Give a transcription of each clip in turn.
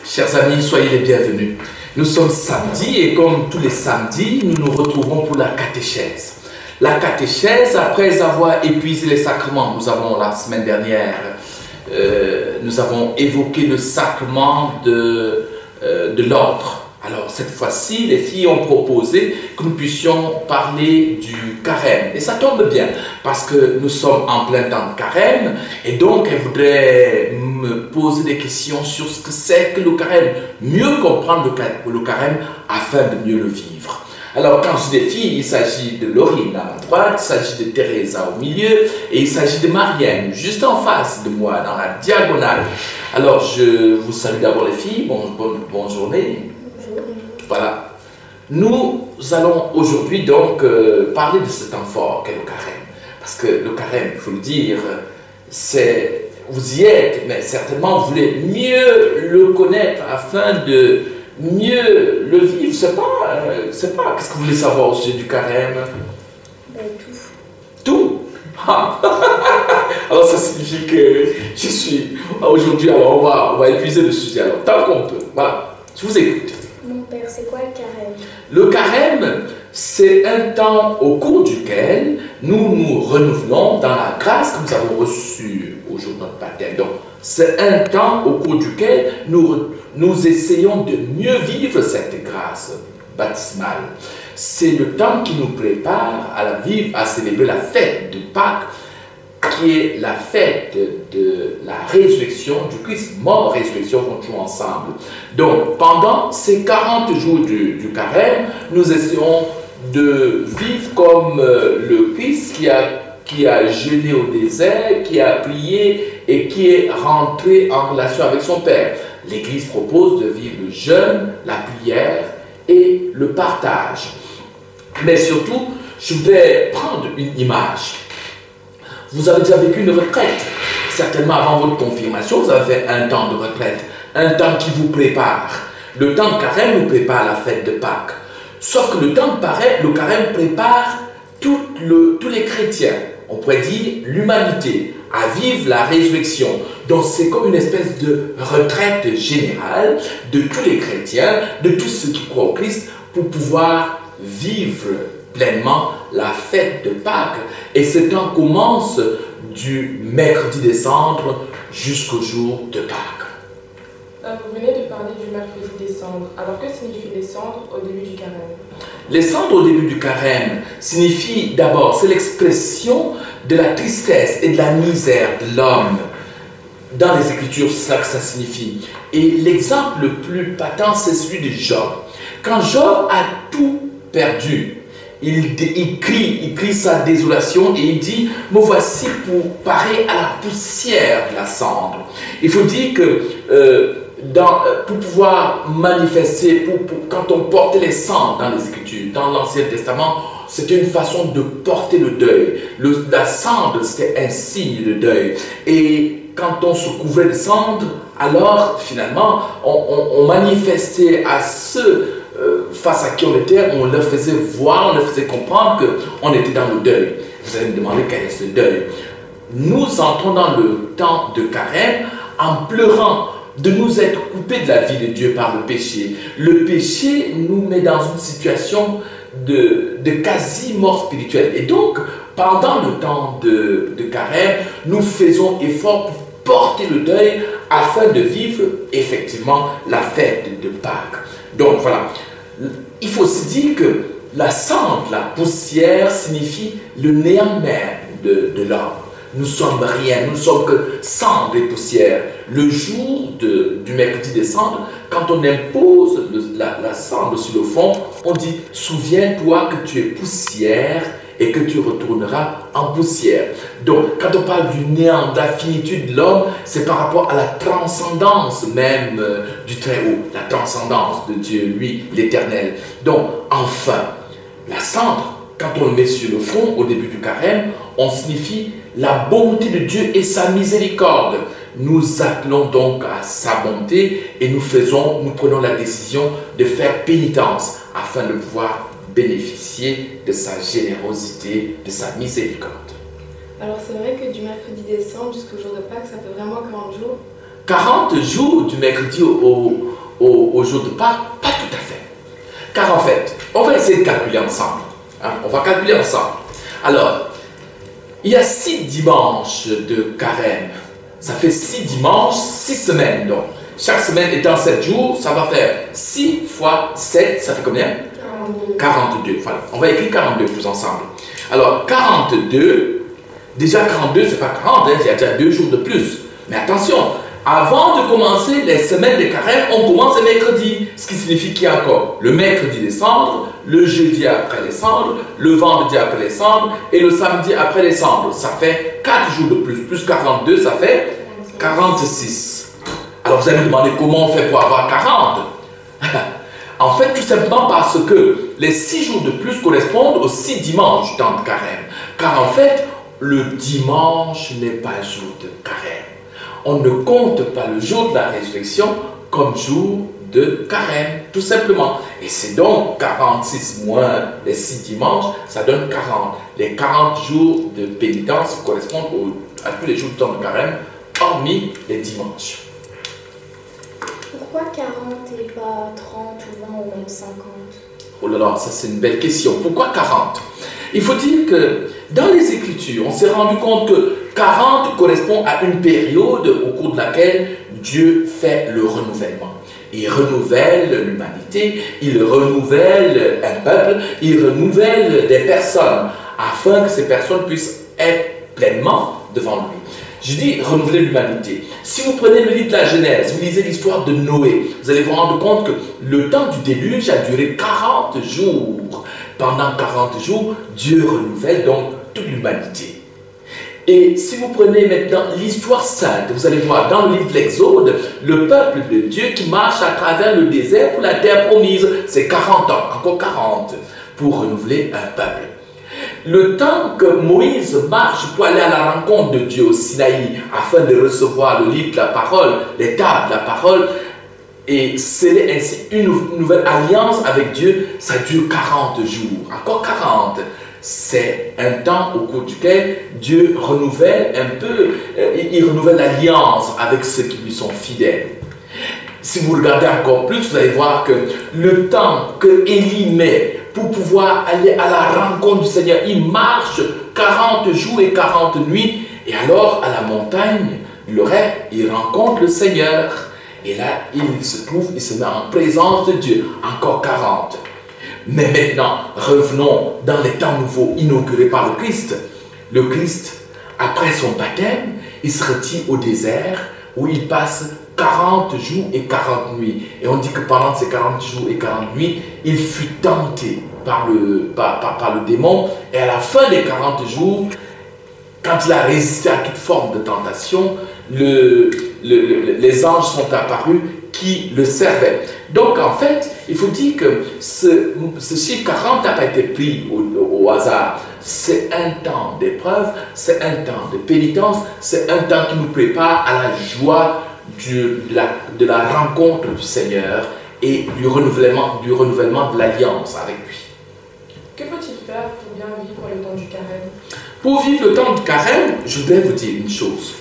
Chers amis, soyez les bienvenus. Nous sommes samedi et comme tous les samedis, nous nous retrouvons pour la catéchèse. La catéchèse, après avoir épuisé les sacrements, nous avons la semaine dernière, nous avons évoqué le sacrement de l'ordre. Alors cette fois-ci, les filles ont proposé que nous puissions parler du carême. Et ça tombe bien, parce que nous sommes en plein temps de carême, et donc elles voudraient me poser des questions sur ce que c'est que le carême, mieux comprendre le carême afin de mieux le vivre. Alors quand je dis des filles, il s'agit de Laurine à ma droite, il s'agit de Teresa au milieu, et il s'agit de Marianne, juste en face de moi, dans la diagonale. Alors je vous salue d'abord les filles, bonne journée. Voilà. Nous allons aujourd'hui donc parler de ce temps fort qu'est le carême. Parce que le carême, il faut le dire, c'est, vous y êtes, mais certainement vous voulez mieux le connaître afin de mieux le vivre. C'est pas, qu'est-ce que vous voulez savoir au sujet du carême? Tout. Tout? Alors ça signifie que je suis aujourd'hui, alors on va épuiser le sujet, alors tant qu'on peut. Voilà, je vous écoute. Mon père, c'est quoi le carême? Le carême, c'est un temps au cours duquel nous nous renouvelons dans la grâce que nous avons reçue au jour de notre baptême. Donc, c'est un temps au cours duquel nous essayons de mieux vivre cette grâce baptismale. C'est le temps qui nous prépare à célébrer la fête de Pâques, qui est la fête de la résurrection du Christ, mort, résurrection qu'on joue ensemble. Donc, pendant ces 40 jours du carême, nous essayons de vivre comme le Christ qui a jeûné au désert, qui a prié et qui est rentré en relation avec son Père. L'Église propose de vivre le jeûne, la prière et le partage. Mais surtout, je voudrais prendre une image. Vous avez déjà vécu une retraite. Certainement, avant votre confirmation, vous avez fait un temps de retraite, un temps qui vous prépare. Le temps de carême nous prépare à la fête de Pâques. Sauf que le temps de carême prépare tous les chrétiens, on pourrait dire l'humanité, à vivre la résurrection. Donc c'est comme une espèce de retraite générale de tous les chrétiens, de tous ceux qui croient au Christ, pour pouvoir vivre pleinement la fête de Pâques. Et ce temps commence du mercredi des cendres jusqu'au jour de Pâques. Vous venez de parler du mercredi des cendres. Alors que signifient les cendres au début du carême? Les cendres au début du carême signifient d'abord, c'est l'expression de la tristesse et de la misère de l'homme. Dans les Écritures, c'est ça que ça signifie. Et l'exemple le plus patent, c'est celui de Job. Quand Job a tout perdu, il crie sa désolation et il dit « Me voici pour parer à la poussière de la cendre ». Il faut dire que pour pouvoir manifester, quand on portait les cendres dans les Écritures, dans l'Ancien Testament, c'était une façon de porter le deuil. La cendre, c'était un signe de deuil. Et quand on se couvrait de cendre, alors finalement, on manifestait à ceux face à qui on était, on leur faisait voir, on leur faisait comprendre qu'on était dans le deuil. Vous allez me demander quel est ce deuil. Nous entrons dans le temps de carême en pleurant de nous être coupés de la vie de Dieu par le péché. Le péché nous met dans une situation de quasi-mort spirituelle. Et donc, pendant le temps de carême, nous faisons effort pour porter le deuil afin de vivre effectivement la fête de Pâques. Donc voilà, il faut se dire que la cendre, la poussière signifie le néant même de l'homme. Nous sommes rien, nous ne sommes que cendre et poussière. Le jour du mercredi des cendres, quand on impose la cendre sur le front, on dit « Souviens-toi que tu es poussière et que tu retourneras en poussière. Donc, quand on parle du néant, de la finitude de l'homme, c'est par rapport à la transcendance même du Très-Haut, la transcendance de Dieu, lui, l'Éternel. Donc, enfin, la cendre, quand on le met sur le front au début du carême, on signifie la bonté de Dieu et sa miséricorde. Nous appelons donc à sa bonté et nous prenons la décision de faire pénitence afin de pouvoir bénéficier de sa générosité, de sa miséricorde. Alors c'est vrai que du mercredi décembre jusqu'au jour de Pâques, ça fait vraiment 40 jours. 40 jours du mercredi au jour de Pâques, pas tout à fait. Car en fait, on va essayer de calculer ensemble. On va calculer ensemble. Alors, il y a 6 dimanches de carême. Ça fait 6 dimanches, 6 semaines. Donc, chaque semaine étant 7 jours, ça va faire 6 fois 7, ça fait combien? 42. Voilà, on va écrire 42 tous ensemble. Alors, 42, déjà 42, c'est pas 40, il y a déjà 2 jours de plus. Mais attention, avant de commencer les semaines de carême, on commence le mercredi. Ce qui signifie qu'il y a encore le mercredi des cendres, le jeudi après les cendres, le vendredi après les cendres et le samedi après les cendres. Ça fait 4 jours de plus. Plus 42, ça fait 46. Alors vous allez me demander comment on fait pour avoir 40. En fait, tout simplement parce que les 6 jours de plus correspondent aux 6 dimanches du temps de carême. Car en fait, le dimanche n'est pas jour de carême. On ne compte pas le jour de la résurrection comme jour de carême, tout simplement. Et c'est donc 46 moins les 6 dimanches, ça donne 40. Les 40 jours de pénitence correspondent à tous les jours du temps de carême, hormis les dimanches. Pourquoi 40 et pas 30 ou 20 ou même 50? Oh là là, ça c'est une belle question. Pourquoi 40? Il faut dire que dans les Écritures, on s'est rendu compte que 40 correspond à une période au cours de laquelle Dieu fait le renouvellement. Il renouvelle l'humanité, il renouvelle un peuple, il renouvelle des personnes afin que ces personnes puissent être pleinement devant lui. Je dis renouveler l'humanité. Si vous prenez le livre de la Genèse, vous lisez l'histoire de Noé, vous allez vous rendre compte que le temps du déluge a duré 40 jours. Pendant 40 jours, Dieu renouvelle donc toute l'humanité. Et si vous prenez maintenant l'histoire sainte, vous allez voir dans le livre de l'Exode, le peuple de Dieu qui marche à travers le désert pour la terre promise. C'est 40 ans, encore 40, pour renouveler un peuple. Le temps que Moïse marche pour aller à la rencontre de Dieu au Sinaï, afin de recevoir le livre de la parole, les tables de la parole, et sceller ainsi une nouvelle alliance avec Dieu, ça dure 40 jours, encore 40. C'est un temps au cours duquel Dieu renouvelle un peu, il renouvelle l'alliance avec ceux qui lui sont fidèles. Si vous regardez encore plus, vous allez voir que le temps que Élie met pour pouvoir aller à la rencontre du Seigneur, il marche 40 jours et 40 nuits, et alors à la montagne, il rencontre le Seigneur. Et là, il se met en présence de Dieu, encore 40. Mais maintenant, revenons dans les temps nouveaux inaugurés par le Christ. Le Christ, après son baptême, il se retire au désert où il passe 40 jours et 40 nuits. Et on dit que pendant ces 40 jours et 40 nuits, il fut tenté par le démon. Et à la fin des 40 jours, quand il a résisté à toute forme de tentation, les anges sont apparus qui le servaient. Donc en fait, il faut dire que ce chiffre 40 n'a pas été pris au hasard. C'est un temps d'épreuve, c'est un temps de pénitence, c'est un temps qui nous prépare à la joie de la rencontre du Seigneur et du renouvellement de l'alliance avec lui. Que faut-il faire pour bien vivre le temps du carême? Pour vivre le temps du carême, je voudrais vous dire une chose.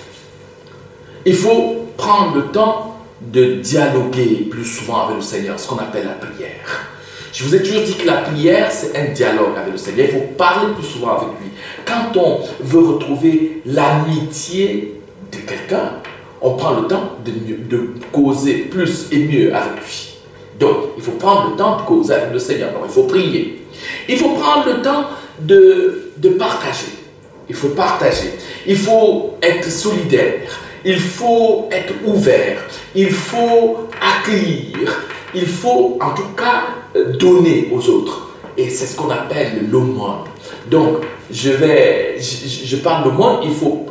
Il faut prendre le temps de dialoguer plus souvent avec le Seigneur, ce qu'on appelle la prière. Je vous ai toujours dit que la prière, c'est un dialogue avec le Seigneur. Il faut parler plus souvent avec lui. Quand on veut retrouver l'amitié de quelqu'un, on prend le temps de causer plus et mieux avec lui. Donc, il faut prendre le temps de causer avec le Seigneur. Donc, il faut prier. Il faut prendre le temps de partager. Il faut partager. Il faut être solidaire. Il faut être ouvert. Il faut accueillir. Il faut, en tout cas, donner aux autres. et c'est ce qu'on appelle l'aumône. Donc, je parle d'aumône, il faut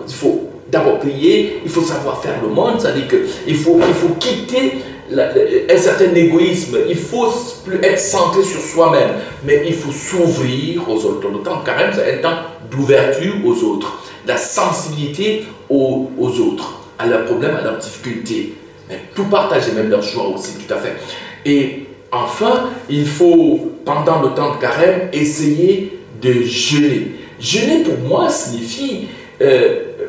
d'abord prier, il faut savoir faire l'aumône, c'est-à-dire qu'il faut quitter un certain égoïsme, il faut plus être centré sur soi-même, mais il faut s'ouvrir aux autres. Le temps de carême, c'est un temps d'ouverture aux autres, la sensibilité aux autres, à leurs problèmes, à leurs difficultés, mais tout partager, même leur joie aussi, tout à fait. Et enfin, il faut, pendant le temps de carême, essayer de jeûner. Jeûner pour moi signifie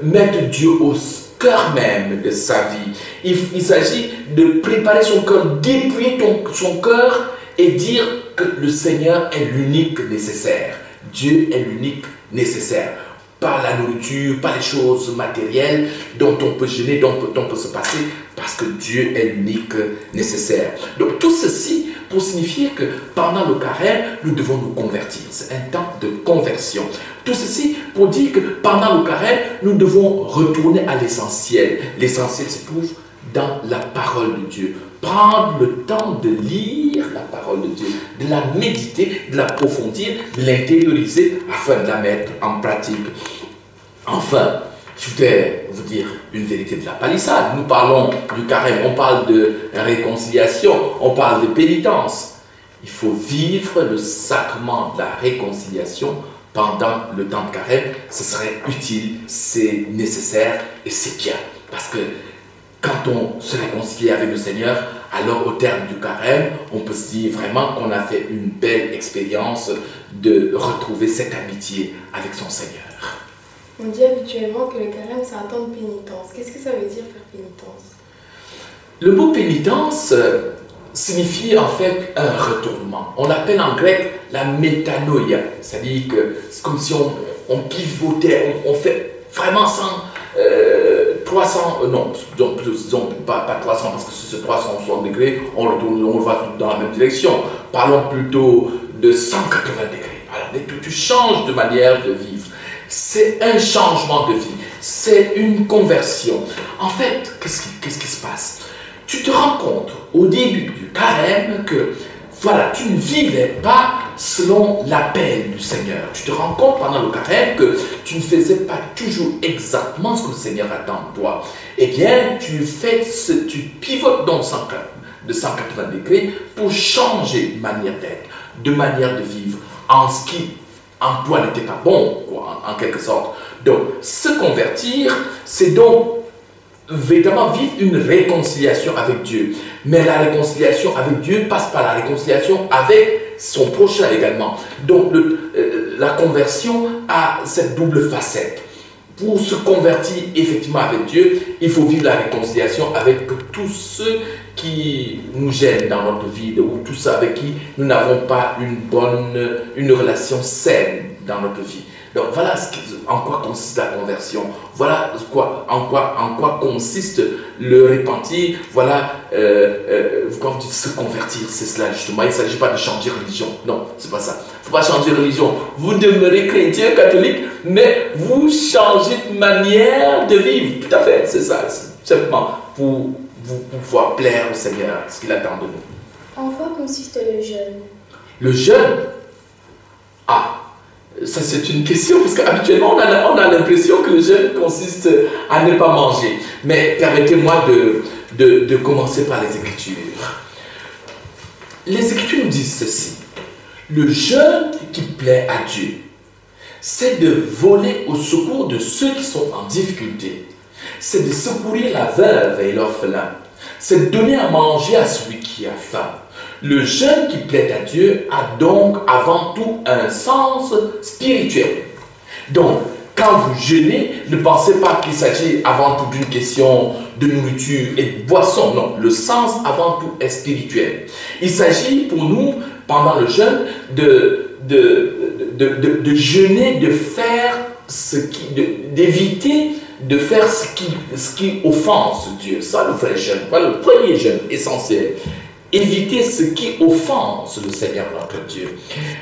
mettre Dieu au cœur même de sa vie. Il s'agit de préparer son cœur, dépouiller son cœur et dire que le Seigneur est l'unique nécessaire. Dieu est l'unique nécessaire. Pas la nourriture, pas les choses matérielles dont on peut jeûner, dont on peut se passer, parce que Dieu est l'unique nécessaire. Donc tout ceci pour signifier que pendant le carême, nous devons nous convertir. C'est un temps de conversion. Tout ceci pour dire que pendant le carême, nous devons retourner à l'essentiel. L'essentiel se trouve dans la parole de Dieu. Prendre le temps de lire la parole de Dieu, de la méditer, de l'approfondir, de l'intérioriser afin de la mettre en pratique. Enfin, je voudrais vous dire une vérité de la palissade. Nous parlons du carême, on parle de réconciliation, on parle de pénitence. Il faut vivre le sacrement de la réconciliation pendant le temps de carême. Ce serait utile, c'est nécessaire et c'est bien. Parce que quand on se réconcilie avec le Seigneur, alors au terme du carême, on peut se dire vraiment qu'on a fait une belle expérience de retrouver cette amitié avec son Seigneur. On dit habituellement que le carême, c'est un temps de pénitence. Qu'est-ce que ça veut dire faire pénitence? Le mot pénitence signifie en fait un retournement. On l'appelle en grec la métanoïa. C'est-à-dire que c'est comme si on pivotait, on fait vraiment sans 300, non, disons pas 300 parce que si c'est 360 degrés, on retourne, on va dans la même direction. Parlons plutôt de 180 degrés. Alors, tu changes de manière de vivre. C'est un changement de vie, c'est une conversion. En fait, qu'est-ce qui se passe? Tu te rends compte au début du carême que voilà, tu ne vivais pas selon l'appel du Seigneur. Tu te rends compte pendant le carême que tu ne faisais pas toujours exactement ce que le Seigneur attend de toi. Eh bien, tu pivotes donc de 180 degrés pour changer de manière d'être, de manière de vivre, en ce qui en toi n'était pas bon, quoi, en quelque sorte. Donc, se convertir, c'est donc véritablement vivre une réconciliation avec Dieu. Mais la réconciliation avec Dieu passe par la réconciliation avec son prochain également. Donc, la conversion a cette double facette. Pour se convertir effectivement avec Dieu, il faut vivre la réconciliation avec tous ceux qui nous gênent dans notre vie, ou tous ceux avec qui nous n'avons pas une relation saine dans notre vie. Donc voilà en quoi consiste la conversion, voilà en quoi consiste le repentir, voilà quand tu dis se convertir, c'est cela justement. Il ne s'agit pas de changer religion, non, c'est pas ça. Il ne faut pas changer religion. Vous demeurez chrétien, catholique, mais vous changez de manière de vivre, tout à fait, c'est ça, simplement pour pouvoir plaire au Seigneur, ce qu'il attend de nous. En quoi consiste le jeûne? Le jeûne? Ah, ça c'est une question, parce qu'habituellement on a l'impression que le jeûne consiste à ne pas manger. Mais permettez-moi de commencer par les Écritures. Les Écritures nous disent ceci. Le jeûne qui plaît à Dieu, c'est de voler au secours de ceux qui sont en difficulté. C'est de secourir la veuve et l'orphelin. C'est de donner à manger à celui qui a faim. Le jeûne qui plaît à Dieu a donc avant tout un sens spirituel. Donc, quand vous jeûnez, ne pensez pas qu'il s'agit avant tout d'une question de nourriture et de boisson. Non, le sens avant tout est spirituel. Il s'agit pour nous, pendant le jeûne, de jeûner, de faire d'éviter de faire ce qui offense Dieu. Ça, le vrai jeûne, voilà le premier jeûne essentiel. Éviter ce qui offense le Seigneur notre Dieu.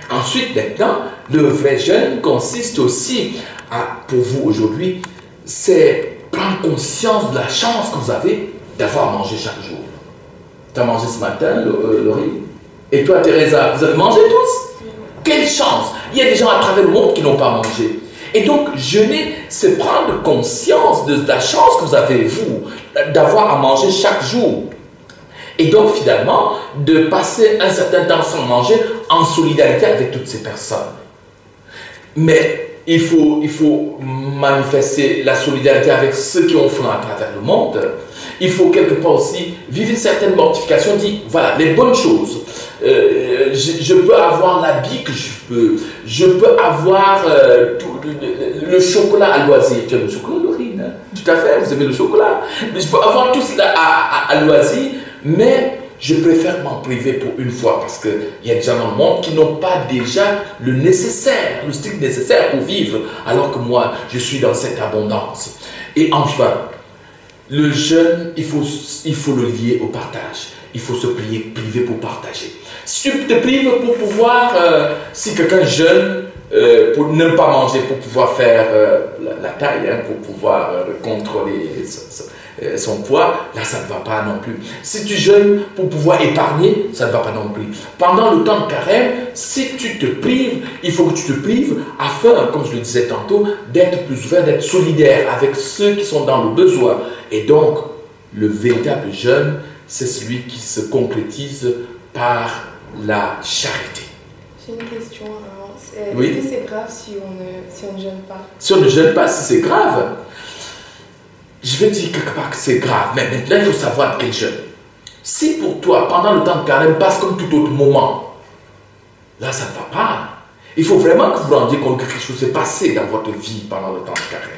Ensuite, maintenant, le vrai jeûne consiste aussi, pour vous aujourd'hui, c'est prendre conscience de la chance que vous avez d'avoir mangé chaque jour. Tu as mangé ce matin, Laurie? Et toi, Teresa, vous avez mangé tous? chance. Il y a des gens à travers le monde qui n'ont pas mangé. Et donc, jeûner, c'est prendre conscience de la chance que vous avez, vous, d'avoir à manger chaque jour. Et donc, finalement, de passer un certain temps sans manger en solidarité avec toutes ces personnes. Mais il faut manifester la solidarité avec ceux qui ont faim à travers le monde. Il faut quelque part aussi vivre une certaine mortification, dire, voilà, les bonnes choses. Je peux avoir l'habit que je peux avoir le chocolat à loisir. Tu aimes le chocolat, Laurine, hein? Tout à fait, vous aimez le chocolat. Mais je peux avoir tout cela à loisir, mais je préfère m'en priver pour une fois parce qu'il y a des gens dans le monde qui n'ont pas déjà le nécessaire, le strict nécessaire pour vivre, alors que moi, je suis dans cette abondance. Et enfin, le jeûne, il faut le lier au partage. Il faut se priver pour partager. Si tu te prives pour pouvoir, si quelqu'un jeûne, pour ne pas manger, pour pouvoir faire la taille, hein, pour pouvoir contrôler son poids, là ça ne va pas non plus. Si tu jeûnes pour pouvoir épargner, ça ne va pas non plus. Pendant le temps de carême, si tu te prives, il faut que tu te prives afin, comme je le disais tantôt, d'être plus ouvert, d'être solidaire avec ceux qui sont dans le besoin. Et donc, le véritable jeûne, c'est celui qui se concrétise par la charité. J'ai une question. Oui. Est-ce que c'est grave si on ne jeûne pas? Si on ne jeûne pas, si c'est grave, je vais dire quelque part que c'est grave, mais maintenant il faut savoir quel jeûne. Si pour toi, pendant le temps de carême, passe comme tout autre moment, là ça ne va pas. Il faut vraiment que vous vous rendiez compte que quelque chose s'est passé dans votre vie pendant le temps de carême.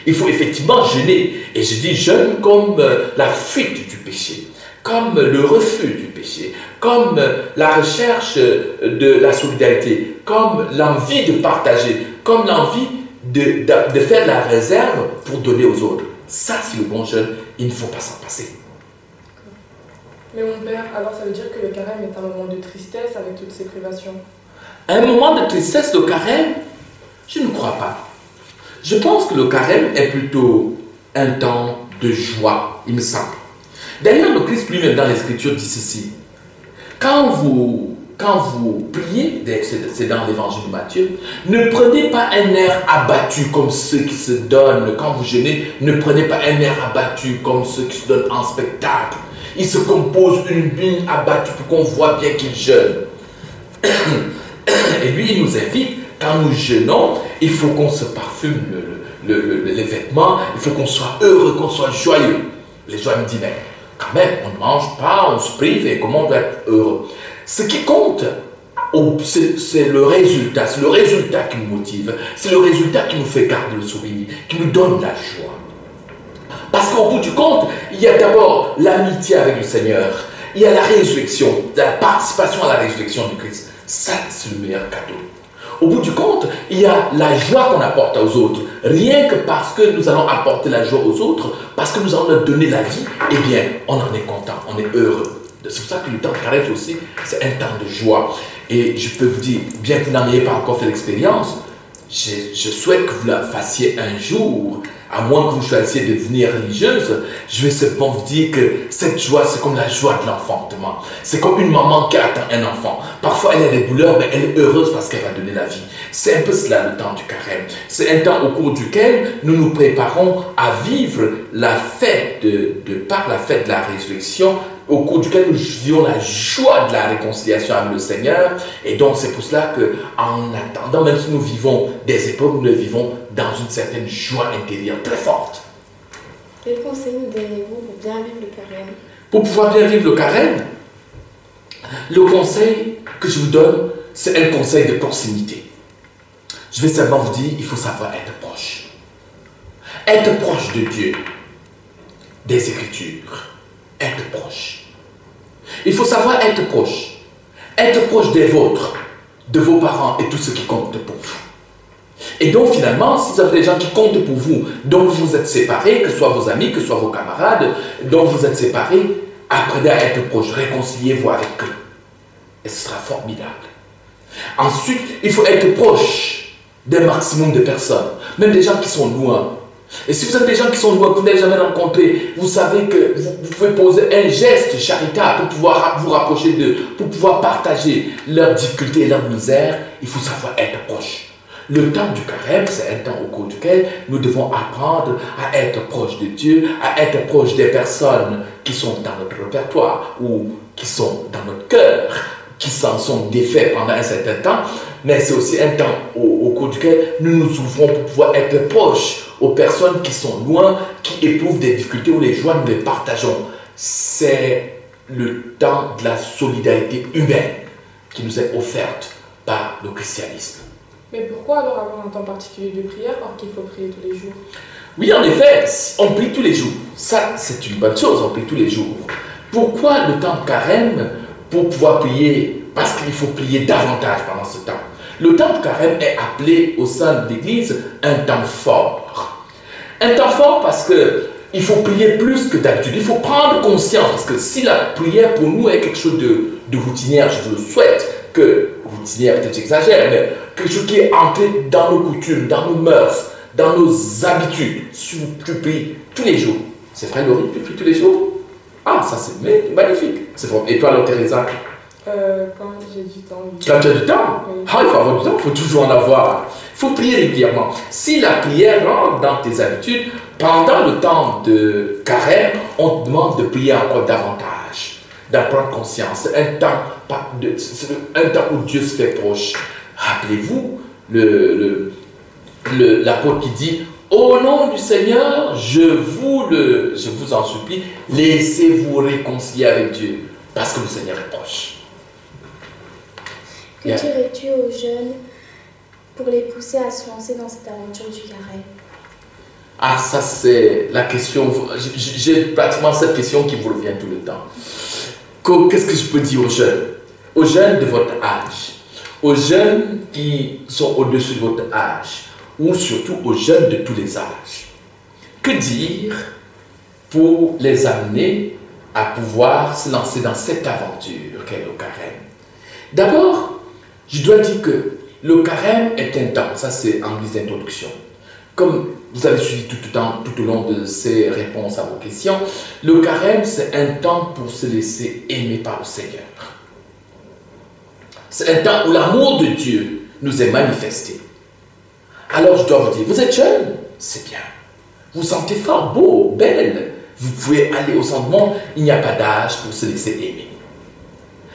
Il faut effectivement jeûner. Et je dis jeûne comme la fuite du péché, comme le refus du péché, comme la recherche de la solidarité, comme l'envie de partager, comme l'envie de faire de la réserve pour donner aux autres. Ça, c'est le bon jeûne, il ne faut pas s'en passer. Mais mon père, alors ça veut dire que le carême est un moment de tristesse avec toutes ces privations? Un moment de tristesse, le carême, je ne crois pas. Je pense que le carême est plutôt un temps de joie, il me semble. D'ailleurs, le Christ lui-même dans l'Écriture dit ceci. Quand vous priez, c'est dans l'évangile de Matthieu, ne prenez pas un air abattu comme ceux qui se donnent. Quand vous jeûnez, ne prenez pas un air abattu comme ceux qui se donnent en spectacle. Ils se composent une mine abattue pour qu'on voit bien qu'ils jeûnent. Et lui, il nous invite, quand nous jeûnons, il faut qu'on se parfume les vêtements, il faut qu'on soit heureux, qu'on soit joyeux. Les gens me disent, mais quand même, on ne mange pas, on se prive, et comment on doit être heureux? Ce qui compte, c'est le résultat. C'est le résultat qui nous motive. C'est le résultat qui nous fait garder le sourire, qui nous donne la joie. Parce qu'au bout du compte, il y a d'abord l'amitié avec le Seigneur. Il y a la résurrection, la participation à la résurrection du Christ. Ça, c'est le meilleur cadeau. Au bout du compte, il y a la joie qu'on apporte aux autres. Rien que parce que nous allons apporter la joie aux autres, parce que nous allons leur donner la vie, eh bien, on en est content, on est heureux. C'est pour ça que le temps de carême aussi, c'est un temps de joie. Et je peux vous dire, bien que vous n'en ayez pas encore fait l'expérience, je souhaite que vous la fassiez un jour, à moins que vous choisissiez de devenir religieuse. Je vais seulement vous dire que cette joie, c'est comme la joie de l'enfantement. C'est comme une maman qui attend un enfant. Parfois, elle a des douleurs, mais elle est heureuse parce qu'elle va donner la vie. C'est un peu cela le temps du carême. C'est un temps au cours duquel nous nous préparons à vivre la fête par la fête de la résurrection, au cours duquel nous vivons la joie de la réconciliation avec le Seigneur. Et donc, c'est pour cela qu'en attendant, même si nous vivons des épreuves, nous les vivons dans une certaine joie intérieure très forte. Quel conseil nous donnez-vous pour bien vivre le carême? Pour pouvoir bien vivre le carême, le conseil que je vous donne, c'est un conseil de proximité. Je vais seulement vous dire, il faut savoir être proche. Être proche de Dieu, des Écritures. Être proche. Il faut savoir être proche. Être proche des vôtres, de vos parents et tous ceux qui comptent pour vous. Et donc finalement, si vous avez des gens qui comptent pour vous, dont vous êtes séparés, que ce soit vos amis, que ce soit vos camarades, dont vous êtes séparés, apprenez à être proche, réconciliez-vous avec eux. Et ce sera formidable. Ensuite, il faut être proche d'un maximum de personnes, même des gens qui sont loin. Et si vous avez des gens qui sont loin, que vous n'avez jamais rencontrés, vous savez que vous pouvez poser un geste charitable pour pouvoir vous rapprocher d'eux, pour pouvoir partager leurs difficultés et leurs misères. Il faut savoir être proche. Le temps du carême, c'est un temps au cours duquel nous devons apprendre à être proche de Dieu, à être proche des personnes qui sont dans notre répertoire ou qui sont dans notre cœur, qui s'en sont défaits pendant un certain temps. Mais c'est aussi un temps au cours duquel nous nous ouvrons pour pouvoir être proches aux personnes qui sont loin, qui éprouvent des difficultés ou les joies, nous les partageons. C'est le temps de la solidarité humaine qui nous est offerte par le christianisme. Mais pourquoi alors avoir un temps particulier de prière alors qu'il faut prier tous les jours? Oui, en effet, on prie tous les jours. Ça, c'est une bonne chose, on prie tous les jours. Pourquoi le temps de carême? Pour pouvoir prier, parce qu'il faut prier davantage pendant ce temps. Le temps de carême est appelé au sein de l'Église un temps fort. Un temps fort parce qu'il faut prier plus que d'habitude. Il faut prendre conscience, parce que si la prière pour nous est quelque chose de routinière, je vous le souhaite, que routinière, peut-être j'exagère, mais quelque chose qui est entré dans nos coutumes, dans nos mœurs, dans nos habitudes. Si tu pries tous les jours, c'est vrai Laurie, tu pries tous les jours? Ah, ça c'est magnifique. C'est vrai. Et toi, alors, Teresa? Quand j'ai du temps. Quand tu as du temps? Oui. Ah, il faut avoir du temps, il faut toujours en avoir. Il faut prier régulièrement. Si la prière rentre dans tes habitudes, pendant le temps de carême, on te demande de prier encore davantage, d'en prendre conscience. C'est un temps où Dieu se fait proche. Rappelez-vous l'apôtre qui dit: au nom du Seigneur, je vous en supplie, laissez-vous réconcilier avec Dieu, parce que le Seigneur est proche. Que dirais-tu aux jeunes pour les pousser à se lancer dans cette aventure du carême? Ah, ça c'est la question, j'ai pratiquement cette question qui vous revient tout le temps. Qu'est-ce que je peux dire aux jeunes? Aux jeunes de votre âge, aux jeunes qui sont au-dessus de votre âge, ou surtout aux jeunes de tous les âges. Que dire pour les amener à pouvoir se lancer dans cette aventure qu'est le carême? D'abord, je dois dire que le carême est un temps, ça c'est en guise d'introduction. Comme vous avez suivi tout au long de ces réponses à vos questions, le carême c'est un temps pour se laisser aimer par le Seigneur. C'est un temps où l'amour de Dieu nous est manifesté. Alors je dois vous dire, vous êtes jeune, c'est bien. Vous vous sentez fort, beau, belle. Vous pouvez aller au centre monde, il n'y a pas d'âge pour se laisser aimer.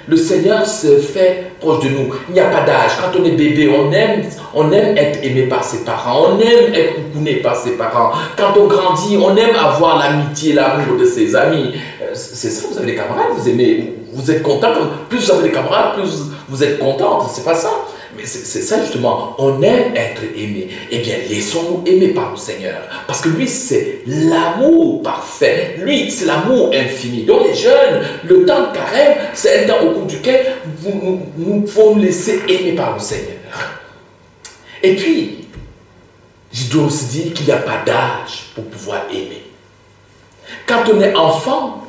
Le Seigneur se fait proche de nous. Il n'y a pas d'âge. Quand on est bébé, on aime être aimé par ses parents. On aime être coucouné par ses parents. Quand on grandit, on aime avoir l'amitié, l'amour de ses amis. C'est ça, vous avez des camarades, vous aimez, vous êtes content. Plus vous avez des camarades, plus vous êtes content. C'est pas ça. Mais c'est ça justement, on aime être aimé. Eh bien, laissons-nous aimer par le Seigneur. Parce que lui, c'est l'amour parfait. Lui, c'est l'amour infini. Donc les jeunes, le temps de carême, c'est un temps au cours duquel nous pouvons nous laisser aimer par le Seigneur. Et puis, je dois aussi dire qu'il n'y a pas d'âge pour pouvoir aimer. Quand on est enfant,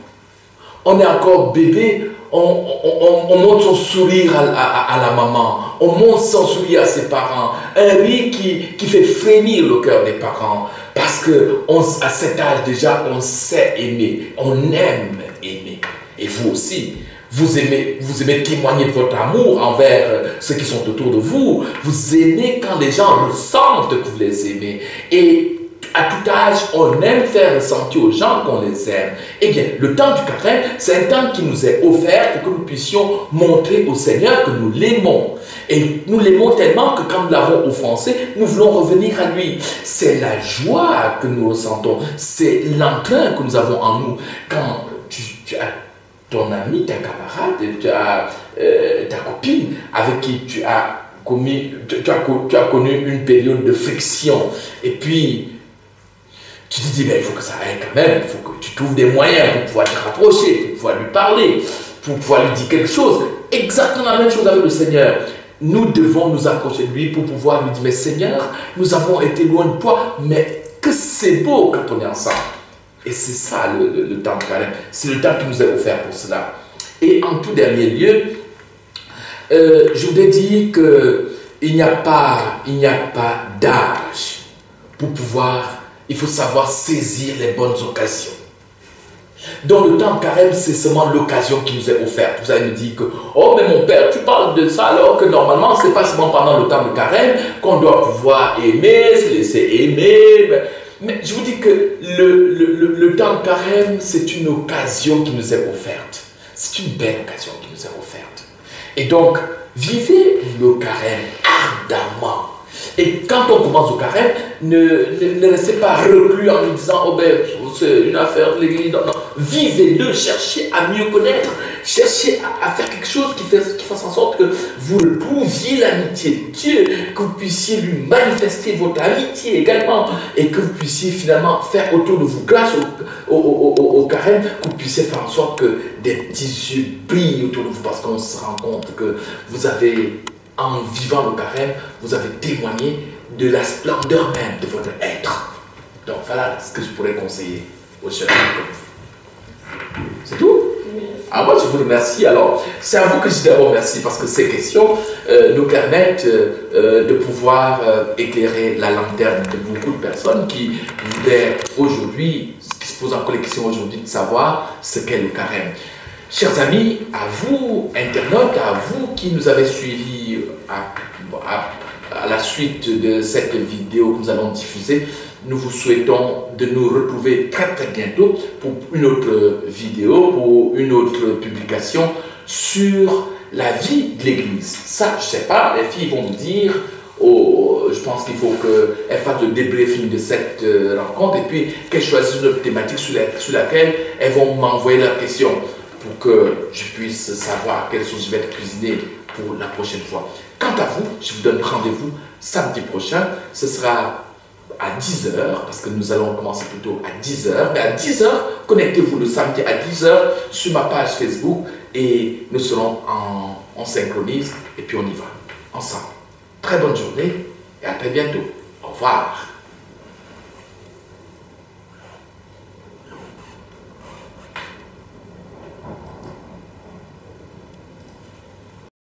on est encore bébé, on montre son sourire à la maman, on montre son sourire à ses parents, un rire qui fait frémir le cœur des parents, parce qu'à cet âge déjà, on sait aimer, on aime aimer. Et vous aussi, vous aimez témoigner de votre amour envers ceux qui sont autour de vous, vous aimez quand les gens ressentent que vous les aimez. Et à tout âge, on aime faire ressentir aux gens qu'on les aime. Eh bien, le temps du carême, c'est un temps qui nous est offert pour que nous puissions montrer au Seigneur que nous l'aimons. Et nous l'aimons tellement que quand nous l'avons offensé, nous voulons revenir à lui. C'est la joie que nous ressentons. C'est l'entrain que nous avons en nous. Quand tu as ton ami, ta camarade, tu as ta copine avec qui tu as connu une période de friction. Et puis, tu te dis, ben, il faut que ça aille quand même, il faut que tu trouves des moyens pour pouvoir te rapprocher, pour pouvoir lui parler, pour pouvoir lui dire quelque chose. Exactement la même chose avec le Seigneur. Nous devons nous approcher de lui pour pouvoir lui dire, mais Seigneur, nous avons été loin de toi, mais que c'est beau quand on est ensemble. Et c'est ça le temps de carême. C'est le temps qui nous est offert pour cela. Et en tout dernier lieu, je voudrais dire qu'il n'y a pas d'âge pour pouvoir il faut savoir saisir les bonnes occasions. Dans le temps de carême, c'est seulement l'occasion qui nous est offerte. Vous allez me dire que, oh mais mon père, tu parles de ça alors que normalement, ce n'est pas seulement pendant le temps de carême qu'on doit pouvoir aimer, se laisser aimer. Mais je vous dis que le temps de carême, c'est une occasion qui nous est offerte. C'est une belle occasion qui nous est offerte. Et donc, vivez le carême ardemment. Et quand on commence au carême, ne restez pas reclus en vous disant, oh ben, c'est une affaire de l'église. Non, non. Vivez-le, cherchez à mieux connaître, cherchez à faire quelque chose qui fasse en sorte que vous prouviez l'amitié de Dieu, que vous puissiez lui manifester votre amitié également, et que vous puissiez finalement faire autour de vous, grâce au carême, que vous puissiez faire en sorte que des petits yeux brillent autour de vous, parce qu'on se rend compte que vous avez, en vivant le carême, vous avez témoigné de la splendeur même de votre être. Donc voilà ce que je pourrais conseiller aux jeunes comme vous. C'est tout? Oui. Ah, moi je vous remercie. Alors, c'est à vous que je dis d'abord merci, parce que ces questions nous permettent de pouvoir éclairer la lanterne de beaucoup de personnes qui voudraient aujourd'hui, qui se posent encore les questions aujourd'hui de savoir ce qu'est le carême. Chers amis, à vous, internautes, à vous qui nous avez suivis à la suite de cette vidéo que nous allons diffuser, nous vous souhaitons de nous retrouver très très bientôt pour une autre vidéo, pour une autre publication sur la vie de l'Église. Ça, je ne sais pas, les filles vont me dire, oh, je pense qu'il faut qu'elles fassent le débriefing de cette rencontre et puis qu'elles choisissent une autre thématique sur laquelle elles vont m'envoyer leurs questions pour que je puisse savoir quelle sauce je vais cuisiner pour la prochaine fois. Quant à vous, je vous donne rendez-vous samedi prochain. Ce sera à 10h, parce que nous allons commencer plutôt à 10h. Mais à 10h, connectez-vous le samedi à 10h sur ma page Facebook et nous serons en synchronise et puis on y va ensemble. Très bonne journée et à très bientôt. Au revoir.